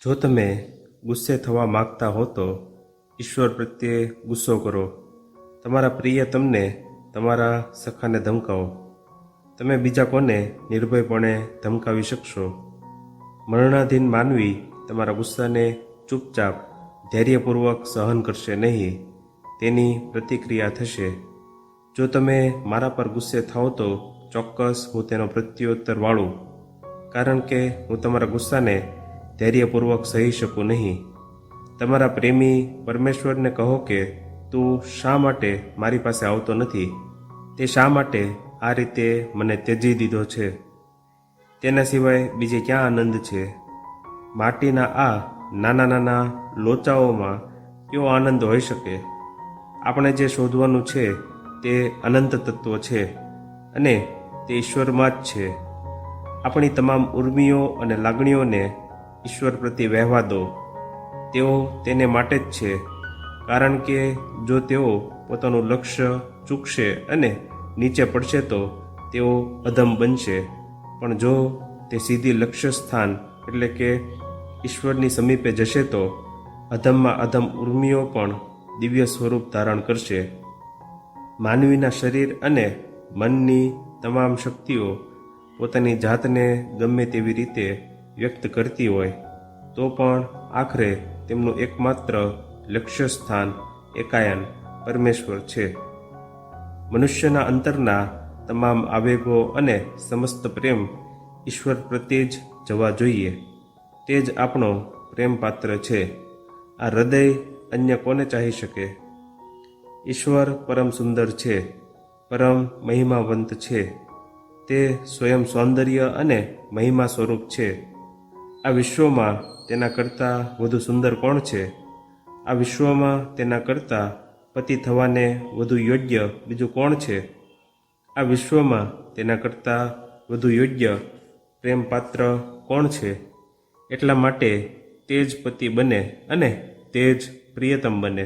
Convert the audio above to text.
જો તમે ગુસ્સે થવા માગતા હો તો ઈશ્વર પ્રત્યે ગુસ્સો કરો. તમારા પ્રિય તમને તમારા સખાને ધમકાવો. તમે બીજા કોને નિર્ભયપણે ધમકાવી શકશો? મરણાધીન માનવી તમારા ગુસ્સાને ચૂપચાપ ધૈર્યપૂર્વક સહન કરશે નહીં, તેની પ્રતિક્રિયા થશે. જો તમે મારા પર ગુસ્સે થાઓ તો ચોક્કસ હું તેનો પ્રત્યુત્તર વાળું, કારણ કે હું તમારા ગુસ્સાને ધૈર્યપૂર્વક સહી શકું નહીં. તમારા પ્રેમી પરમેશ્વરને કહો કે તું શા માટે મારી પાસે આવતો નથી? તે શા માટે આ રીતે મને ત્યજી દીધો છે? તેના સિવાય બીજે ક્યાં આનંદ છે? માટીના આ નાના નાના લોચાઓમાં કેવો આનંદ હોઈ શકે? આપણે જે શોધવાનું છે તે અનંત તત્વ છે અને તે ઈશ્વરમાં જ છે. આપણી તમામ ઉર્મિઓ અને લાગણીઓને ઈશ્વર પ્રત્યે વહેવા દો. તેઓ તેને માટે જ છે, કારણ કે જો તેઓ પોતાનું લક્ષ્ય ચૂકશે અને નીચે પડશે તો તેઓ અધમ બનશે. પણ જો તે સીધી લક્ષ્ય સ્થાન એટલે કે ઈશ્વરની સમીપે જશે તો અધમમાં અધમ ઉર્મિઓ પણ દિવ્ય સ્વરૂપ ધારણ કરશે. માનવીના શરીર અને મનની તમામ શક્તિઓ પોતાની જાતને ગમે તેવી રીતે વ્યક્ત કરતી હોય તો પણ આખરે તેમનું એકમાત્ર લક્ષ્ય સ્થાન એકાયન પરમેશ્વર છે. મનુષ્યના અંતરના તમામ આવેગો અને સમસ્ત પ્રેમ ઈશ્વર પ્રત્યે જ જવા જોઈએ. તે જ આપણો પ્રેમ પાત્ર છે. આ હૃદય અન્ય કોને ચાહી શકે? ઈશ્વર પરમ સુંદર છે, પરમ મહિમાવંત છે. તે સ્વયં સૌંદર્ય અને મહિમા સ્વરૂપ છે. આ વિશ્વમાં તેના કરતાં વધુ સુંદર કોણ છે? આ વિશ્વમાં તેના કરતાં પતિ થવાને વધુ યોગ્ય બીજું કોણ છે? આ વિશ્વમાં તેના કરતાં વધુ યોગ્ય પ્રેમ પાત્ર કોણ છે? એટલા માટે તે જ પતિ બને અને તે જ પ્રિયતમ બને.